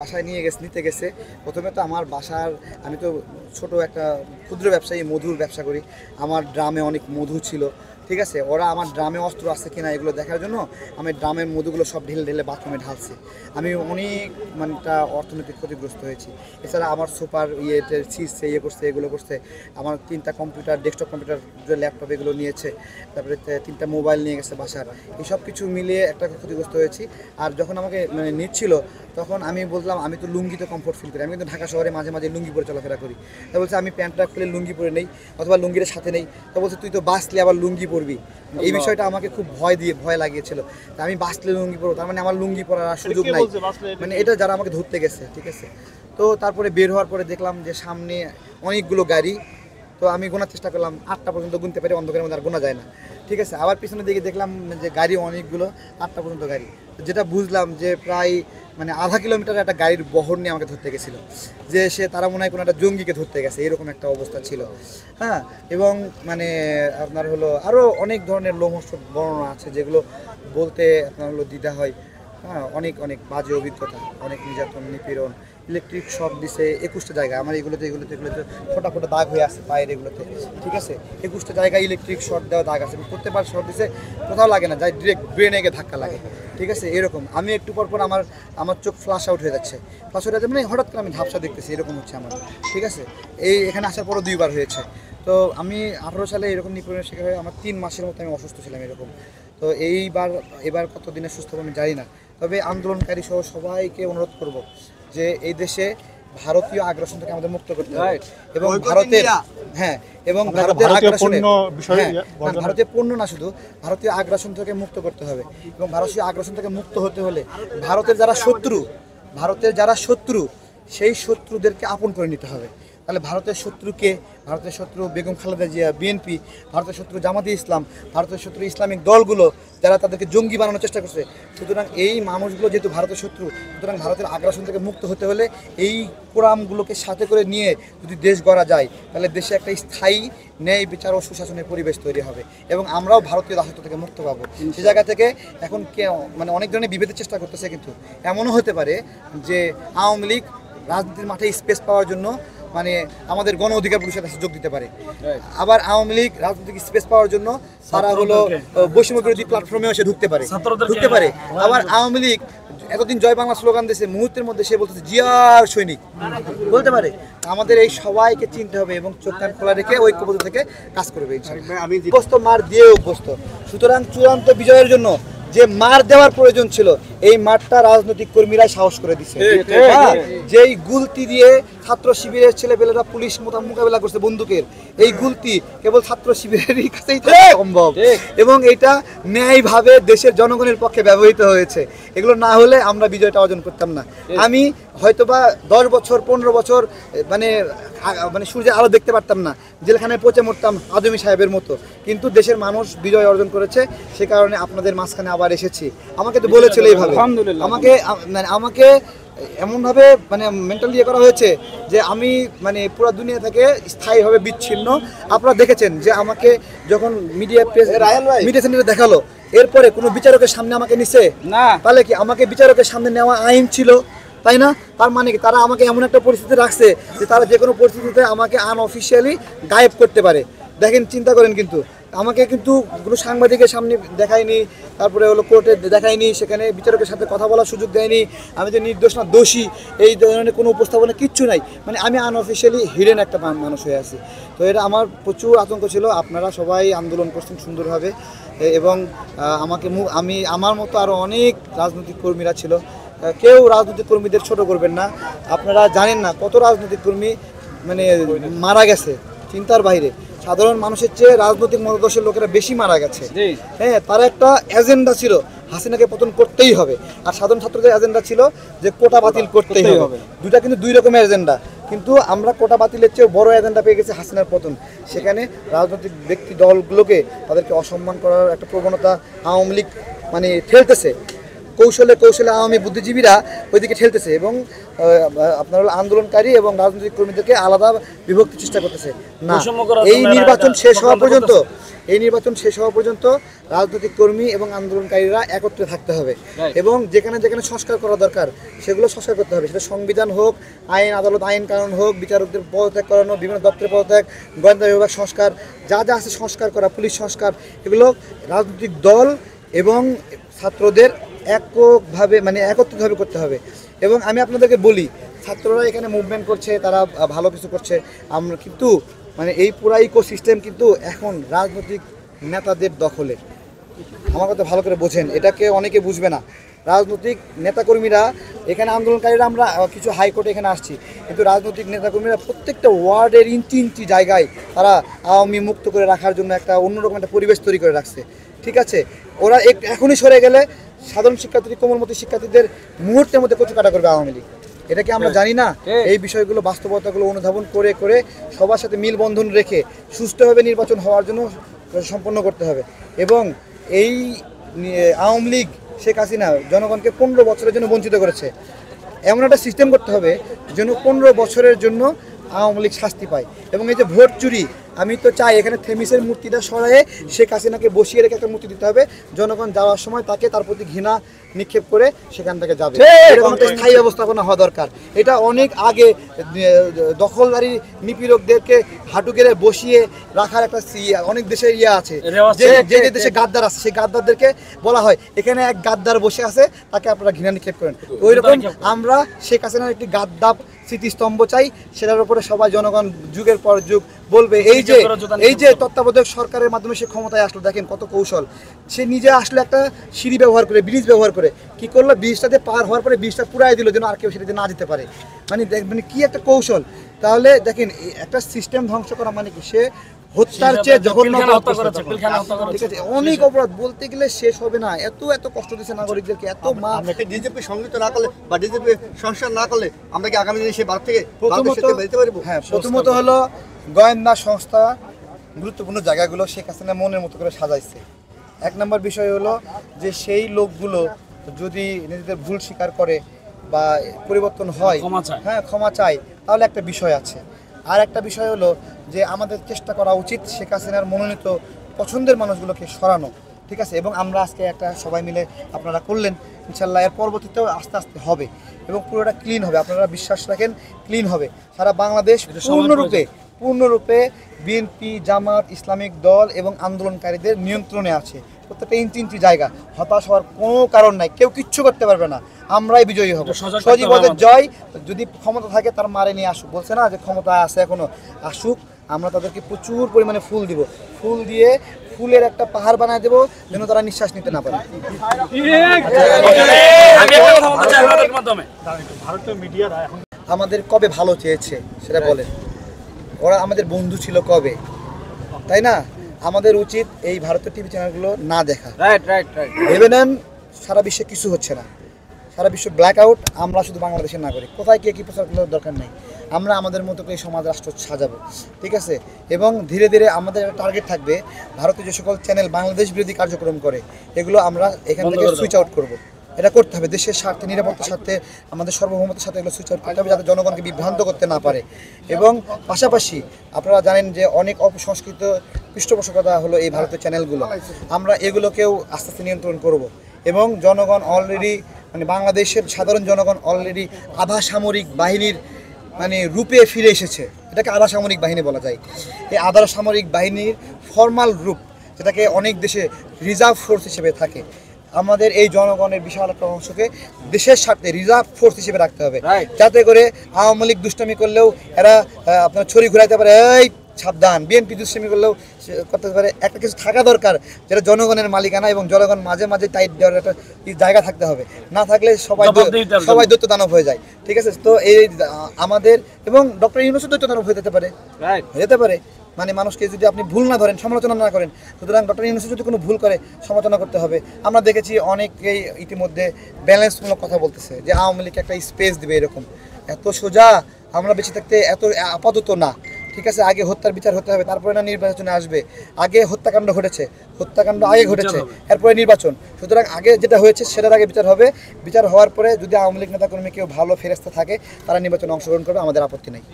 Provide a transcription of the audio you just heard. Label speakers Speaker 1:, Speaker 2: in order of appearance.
Speaker 1: বাসায় নিতে গেছে। প্রথমে তো আমার বাসার আমি তো ছোট একটা ক্ষুদ্র ব্যবসায়ী, মধুর ব্যবসা করি। আমার ড্রামে অনেক মধু ছিল, ঠিক আছে। ওরা আমার ড্রামে অস্ত্র আছে কিনা এগুলো দেখার জন্য আমি ড্রামের মধুগুলো সব ঢেলে ঢেলে বাথরুমে ঢালছে। আমি অনেক একটা অর্থনৈতিক ক্ষতিগ্রস্ত হয়েছি। এছাড়া আমার সুপার ছিঁড়ছে, করছে, এগুলো করছে। আমার 3টা কম্পিউটার, ডেস্কটপ কম্পিউটার, ল্যাপটপ এগুলো নিয়েছে। তারপরে 3টা মোবাইল নিয়ে গেছে বাসার। এই সব কিছু মিলিয়ে একটা ক্ষতিগ্রস্ত হয়েছি। আর যখন আমাকে নিচ্ছিল তখন আমি বললাম আমি তো লুঙ্গিতে কমফোর্ট ফিল করি। আমি কিন্তু ঢাকা শহরে মাঝে মাঝে লুঙ্গি পরে চলাফেরা করি। তা বলছে আমি প্যান্টটা খুলে লুঙ্গি পরে নেই, অথবা লুঙ্গির সাথে নেই। তা বলছে তুই তো বাঁচলে আবার লুঙ্গি পরবি। এই বিষয়টা আমাকে খুব ভয় লাগিয়েছিল। তা আমি বাঁচলে লুঙ্গি পরবো, তার মানে আমার লুঙ্গি পরার সুযোগ নাই, মানে এটা যারা আমাকে ধরতে গেছে, ঠিক আছে। তো তারপরে বের হওয়ার পরে দেখলাম যে সামনে অনেকগুলো গাড়ি। তো আমি গোনার চেষ্টা করলাম, 8টা পর্যন্ত গুনতে পারি, অন্ধকারের মধ্যে আর গোনা যায় না, ঠিক আছে। আবার পিছনের দিকে দেখলাম যে গাড়ি অনেকগুলো, 8টা পর্যন্ত গাড়ি। যেটা বুঝলাম যে প্রায় মানে আধা কিলোমিটার একটা গাড়ির বহর নিয়ে আমাকে ধরতে গেছিল, যে তারা মনে হয় কোনো একটা জঙ্গিকে ধরতে গেছে, এরকম একটা অবস্থা ছিল। হ্যাঁ, এবং মানে আপনার হলো আরও অনেক ধরনের লোমহর্ষক বর্ণনা আছে যেগুলো বলতে আপনার হলো দ্বিধা হয়। হ্যাঁ, অনেক অনেক বাজে অভিজ্ঞতা, অনেক নির্যাতন, নিপীড়ন। ইলেকট্রিক শক দিছে 21টা জায়গায়। আমার এগুলোতে ফোটা ফোটা দাগ হয়ে আছে পায়ের এগুলোতে, ঠিক আছে। 21টা জায়গায় ইলেকট্রিক শক দেওয়া দাগ আছে। প্রত্যেকবার শক দিছে, কোথাও লাগে না, যাই ডিরেক্ট ব্রেনে গিয়ে ধাক্কা লাগে, ঠিক আছে। এরকম আমি একটু পর পর আমার চোখ ফ্লাশ আউট হয়ে যাচ্ছে, মানে হঠাৎ করে আমি ঝাপসা দেখতেছি, এরকম হচ্ছে আমার, ঠিক আছে। এখানে আসার পরও 2বার হয়েছে। তো আমি 18 সালে এরকম নিপীড়নের শিকার হয়ে আমার 3 মাসের মতো আমি অসুস্থ ছিলাম এরকম। তো এবার কতদিনে সুস্থ হবে আমি জানি না। তবে আন্দোলনকারী সহ সবাইকে অনুরোধ করব যে এই দেশে ভারতীয় আগ্রাসন থেকে আমাদের মুক্ত করতে হবে, এবং ভারতের ভারতীয় পণ্য না, শুধু ভারতীয় আগ্রাসন থেকে মুক্ত করতে হবে। এবং ভারতীয় আগ্রাসন থেকে মুক্ত হতে হলে ভারতের যারা শত্রু সেই শত্রুদেরকে আপন করে নিতে হবে। তাহলে ভারতের শত্রু বেগম খালেদা জিয়া, বিএনপি, ভারতের শত্রু জামাতে ইসলাম, ভারতের শত্রু ইসলামিক দলগুলো যারা তাদেরকে জঙ্গি বানানোর চেষ্টা করছে। সুতরাং এই মানুষগুলো যেহেতু ভারতের শত্রু, সুতরাং ভারতের আগ্রাসন থেকে মুক্ত হতে হলে এই কোরআনগুলোকে সাথে করে নিয়ে যদি দেশ গড়া যায়, তাহলে দেশে একটা স্থায়ী ন্যায় বিচার ও সুশাসনের পরিবেশ তৈরি হবে, এবং আমরাও ভারতীয় দাসত্ব থেকে মুক্ত পাবো। সে জায়গা থেকে এখন মানে অনেক ধরনের বিভেদের চেষ্টা করতেছে, কিন্তু এমনও হতে পারে যে আওয়ামী লীগ রাজনীতির মাঠে স্পেস পাওয়ার জন্য মানে আমাদের গণ অধিকার পরিষদের কাছে যোগ দিতে পারে। আবার আওয়ামী লীগ রাজনৈতিক স্পেস পাওয়ার জন্য তারা হলো বৈষম্য বিরোধী প্ল্যাটফর্মেও সে ঢুকতে পারে। আবার আওয়ামী লীগ এতদিন জয় বাংলা স্লোগান দিয়েছে, মুহূর্তের মধ্যে সে বলতেছে জিয়ার সৈনিক বলতে পারে। আমাদের এই সবাইকে চিনতে হবে এবং চোখ কান খোলা রেখে ঐক্যবদ্ধ থেকে কাজ করবে। অভ্যস্ত মার দিয়ে অভ্যস্ত, সুতরাং চূড়ান্ত বিজয়ের জন্য যে মার দেওয়ার প্রয়োজন ছিল, এই মারটা রাজনৈতিক কর্মীরাই সাহস করে দিচ্ছে। যেই গুলতি দিয়ে ছাত্র শিবিরের ছেলেপেলেরা পুলিশ মোকাবেলা করছে বন্দুকের, এই গুলতি কেবল ছাত্র শিবিরেরই কাছেই সম্ভব, এবং এটা ন্যায়ভাবে দেশের জনগণের পক্ষে ব্যবহৃত হয়েছে। এগুলো না হলে আমরা বিজয়টা অর্জন করতাম না। আমি হয়তোবা 10 বছর 15 বছর মানে সূর্যের আলো দেখতে পারতাম না, জেলখানায় পচে মরতাম আদমি সাহেবের মতো, কিন্তু দেশের মানুষ বিজয় অর্জন করেছে। সে কারণে আপনাদের মাঝখানে আবার এসেছি। আমাকে তো বলেছিল এইভাবে, আমাকে এমনভাবে মানে মেন্টালি করা হয়েছে যে আমি মানে পুরো দুনিয়া থেকে স্থায়ীভাবে বিচ্ছিন্ন। আপনারা দেখেছেন যে আমাকে যখন মিডিয়া সেন্টারে দেখালো, এরপরে কোনো বিচারকের সামনে আমাকে নিছে না, তাহলে কি আমাকে বিচারকের সামনে নেওয়া আইন ছিল, তাই না? তার মানে কি তারা আমাকে এমন একটা পরিস্থিতি রাখছে যে তারা যে কোনো পরিস্থিতিতে আমাকে আনঅফিসিয়ালি গায়েব করতে পারে। দেখেন, চিন্তা করেন, কিন্তু আমাকে কিন্তু কোনো সাংবাদিকের সামনে দেখায়নি, তারপরে হলো কোর্টে দেখায়নি, সেখানে বিচারকের সাথে কথা বলার সুযোগ দেয়নি, আমি যে নির্দোষ না দোষী এই ধরনের কোনো উপস্থাপনা কিচ্ছু নাই। মানে আমি আনঅফিসিয়ালি হিডেন একটা মানুষ হয়ে আছি। তো এটা আমার প্রচুর আতঙ্ক ছিল। আপনারা সবাই আন্দোলন করছেন সুন্দরভাবে, এবং আমার মতো আরও অনেক রাজনৈতিক কর্মীরা ছিল। কেউ রাজনৈতিক কর্মীদের ছোট করবেন না। আপনারা জানেন না কত রাজনৈতিক কর্মী মানে মারা গেছে চিন্তার বাইরে। সাধারণ মানুষের চেয়ে রাজনৈতিক মতাদর্শের লোকেরা বেশি মারা গেছে। হ্যাঁ, তারা একটা এজেন্ডা ছিল হাসিনাকে পতন করতেই হবে, আর সাধারণ ছাত্রদের এজেন্ডা ছিল যে কোটা বাতিল করতেই হবে। দুটা কিন্তু 2 রকমের এজেন্ডা, কিন্তু আমরা কোটা বাতিলের চেয়ে বড় এজেন্ডা পেয়ে গেছি হাসিনার পতন। সেখানে রাজনৈতিক ব্যক্তি দলগুলোকে তাদেরকে অসম্মান করার একটা প্রবণতা আওয়ামী লীগ মানে ঠেলতেছে। কৌশলে কৌশলে আওয়ামী বুদ্ধিজীবীরা ওইদিকে ঠেলতেছে এবং আপনার হলো আন্দোলনকারী এবং রাজনৈতিক কর্মীদেরকে আলাদা বিভক্তির চেষ্টা করতেছে না। এই নির্বাচন শেষ হওয়া পর্যন্ত রাজনৈতিক কর্মী এবং আন্দোলনকারীরা একত্রে থাকতে হবে এবং যেখানে যেখানে সংস্কার করা দরকার সেগুলো সংস্কার করতে হবে। সেটা সংবিধান হোক, আইন আদালত আইন কানুন হোক, বিচারকদের পদত্যাগ করানো, বিভিন্ন দপ্তরের পদত্যাগ, গোয়েন্দা বিভাগ সংস্কার, যা যা আছে সংস্কার করা, পুলিশ সংস্কার, এগুলো রাজনৈতিক দল এবং ছাত্রদের এককভাবে মানে একত্রিতভাবে করতে হবে। এবং আমি আপনাদেরকে বলি, ছাত্ররা এখানে মুভমেন্ট করছে, তারা ভালো কিছু করছে, আমরা কিন্তু মানে এই পুরা ইকোসিস্টেম কিন্তু এখন রাজনৈতিক নেতাদের দখলে। আমার কথা ভালো করে বোঝেন, এটাকে অনেকে বুঝবে না। রাজনৈতিক নেতাকর্মীরা এখানে আন্দোলনকারীরা আমরা কিছু হাইকোর্টে এখানে আসছি, কিন্তু রাজনৈতিক নেতাকর্মীরা প্রত্যেকটা ওয়ার্ডের ইঞ্চি জায়গায় তারা আওয়ামী মুক্ত করে রাখার জন্য একটা অন্যরকম একটা পরিবেশ তৈরি করে রাখছে। ঠিক আছে, ওরা এখনই সরে গেলে সাধারণ শিক্ষার্থী, কোমলমতি শিক্ষার্থীদের মুহূর্তের মধ্যে কচু কাটা করবে আওয়ামী লীগ। এটা কি আমরা জানি না? এই বিষয়গুলো বাস্তবতাগুলো অনুধাবন করে করে সবার সাথে মিলবন্ধন রেখে সুষ্ঠুভাবে নির্বাচন হওয়ার জন্য সম্পন্ন করতে হবে। এবং এই আওয়ামী লীগ শেখ হাসিনা জনগণকে 15 বছরের জন্য বঞ্চিত করেছে। এমন একটা সিস্টেম করতে হবে যেন 15 বছরের জন্য আওয়ামী লীগ শাস্তি পায়। এবং এই যে ভোট চুরি, আমি তো চাই এখানে থেমিসের মূর্তিটা সরায়ে শেখ হাসিনাকে বসিয়ে রেখে একটা মূর্তি দিতে হবে। জনগণ যাওয়ার সময় তাকে তার প্রতি ঘৃণা নিক্ষেপ করে সেখান থেকে যাবে। এরকম একটা স্থায়ী ব্যবস্থাপনা হওয়া দরকার। এটা অনেক আগে দখলদারি নিপীড়কদেরকে হাঁটু গেড়ে বসিয়ে রাখার একটা অনেক দেশের আছে, যে দেশে গাদ্দার আছে সেই গাদ্দারদেরকে বলা হয় এখানে এক গাদ্দার বসে আছে, তাকে আপনারা ঘৃণা নিক্ষেপ করেন। ওই রকম আমরা শেখ হাসিনার একটি গাদ্দার স্মৃতিস্তম্ভ চাই, সেটার উপরে সবাই জনগণ যুগের পর যুগ বলবে। এই যে তত্ত্বাবধায়ক সরকারের মাধ্যমে সে ক্ষমতায় আসলো, দেখেন কত কৌশল। সে নিজে আসলে একটা সিঁড়ি ব্যবহার করে, ব্রিজ ব্যবহার করে কি করলো, ব্রিজটাতে পার হওয়ার পরে ব্রিজটা পুরাই দিল যেন আর কেউ সেটাতে না যেতে পারে। মানে কি একটা কৌশল। তাহলে দেখেন একটা সিস্টেম ধ্বংস করা মানে কি, সে হত্যার চেয়ে জঘন্য ঠিক আছে, অনেক অপরাধ বলতে গেলে শেষ হবে না। এত কষ্ট দিচ্ছে নাগরিকদেরকে, এত মা
Speaker 2: ডিজিপি সংযুক্ত না করলে বা ডিজিপি সংস্কার না করলে আমরা কি আগামী দিনে সে ভারত থেকে
Speaker 1: প্রথমত হলো গোয়েন্দা সংস্থা গুরুত্বপূর্ণ জায়গাগুলো শেখ হাসিনা মনের মতো করে সাজাইছে। 1 নম্বর বিষয় হলো যে সেই লোকগুলো যদি নিজেদের ভুল স্বীকার করে বা পরিবর্তন হয়, ক্ষমা চায়, তাহলে একটা বিষয় আছে। আর একটা বিষয় হলো যে আমাদের চেষ্টা করা উচিত শেখ হাসিনার মনোনীত পছন্দের মানুষগুলোকে সরানো। ঠিক আছে, এবং আমরা আজকে একটা সবাই মিলে আপনারা করলেন, ইনশাল্লাহ এর পরবর্তীতেও আস্তে আস্তে হবে এবং পুরোটা ক্লিন হবে। আপনারা বিশ্বাস রাখেন ক্লিন হবে। সারা বাংলাদেশ পূর্ণরূপে বিএনপি, জামাত, ইসলামিক দল এবং আন্দোলনকারীদের নিয়ন্ত্রণে আছে। প্রত্যেকটা ইঞ্চি জায়গা। হতাশ হওয়ার কোনো কারণ নাই, কেউ কিচ্ছু করতে পারবে না, আমরাই বিজয়ী হব। সজীবদের জয়। যদি ক্ষমতা থাকে তার মারে নিয়ে আসুক, বলছে না যে ক্ষমতা আছে এখনো, আসুক। আমরা তাদেরকে প্রচুর পরিমাণে ফুল দিব, ফুল দিয়ে ফুলের একটা পাহাড় বানায় দেবো যেন তারা নিঃশ্বাস নিতে না পারে। আমাদের কবে ভালো চেয়েছে সেটা বলেন। ওরা আমাদের বন্ধু ছিল কবে, তাই না? আমাদের উচিত এই ভারতের টিভি চ্যানেলগুলো না দেখা। ভেবে নেন সারা বিশ্বে কিছু হচ্ছে না, সারা বিশ্ব ব্ল্যাক আউট, আমরা শুধু বাংলাদেশের নাগরিক। কোথায় কে কী প্রচার করার দরকার নেই, আমরা আমাদের মতো করে সমাজ রাষ্ট্র সাজাবো। ঠিক আছে, এবং ধীরে ধীরে আমাদের একটা টার্গেট থাকবে, ভারতীয় যে সকল চ্যানেল বাংলাদেশ বিরোধী কার্যক্রম করে এগুলো আমরা এখান থেকে সুইচ আউট করবো। এটা করতে হবে দেশের স্বার্থে, নিরাপত্তার স্বার্থে, আমাদের সার্বভৌমত্বের সাথে এগুলো সুইচ আউট করতে হবে যাতে জনগণকে বিভ্রান্ত করতে না পারে। এবং পাশাপাশি আপনারা জানেন যে অনেক অপসংস্কৃত পৃষ্ঠপোষকতা হলো এই ভারতের চ্যানেলগুলো, আমরা এগুলোকেও আস্তে আস্তে নিয়ন্ত্রণ করব। এবং জনগণ অলরেডি মানে বাংলাদেশের সাধারণ জনগণ অলরেডি আধা সামরিক বাহিনীর মানে রূপে ফিরে এসেছে। এটাকে আধা সামরিক বাহিনী বলা যায়। এই আধা সামরিক বাহিনীর ফর্মাল রূপ, যেটাকে অনেক দেশে রিজার্ভ ফোর্স হিসেবে থাকে, আমাদের এই জনগণের বিশাল একটা অংশকে দেশের স্বার্থে রিজার্ভ ফোর্স হিসেবে রাখতে হবে, যাতে করে আওয়ামী লীগ দুষ্টামি করলেও এরা আপনার ছড়ি ঘুরাইতে পারে, এই সাবধান। বিএনপি দুষ্টামি করলেও করতে পারে। একটা কিছু থাকা দরকার যেটা জনগণের মালিকানা এবং জনগণ মাঝে মাঝে টাইট দেওয়ার একটা জায়গা থাকতে হবে। না থাকলে সবাই দৈত্য দানব হয়ে যায়। ঠিক আছে, তো এই আমাদের এবং ডক্টর ইউনূসও দৈত্য দানব হয়ে যেতে পারে, মানে মানুষকে যদি আপনি ভুল না ধরেন, সমালোচনা না করেন। সুতরাং ডক্টর ইউনূস যদি কোনো ভুল করে সমালোচনা করতে হবে। আমরা দেখেছি অনেকেই ইতিমধ্যে ব্যালেন্সমূলক কথা বলতেছে যে আওয়ামী লীগ একটা স্পেস দেবে, এরকম এত সোজা আমরা বেঁচে থাকতে এত আপাতত না। ঠিক আছে, আগে হত্যার বিচার হতে হবে, তারপরে না নির্বাচনে আসবে। আগে হত্যাকাণ্ড ঘটেছে, হত্যাকাণ্ড আগে ঘটেছে, এরপরে নির্বাচন। সুতরাং আগে যেটা হয়েছে সেটার আগে বিচার হবে। বিচার হওয়ার পরে যদি আওয়ামী লীগ নেতাকর্মী কেউ ভালো ফেরেস্তা থাকে, তারা নির্বাচনে অংশগ্রহণ করবে, আমাদের আপত্তি নেই।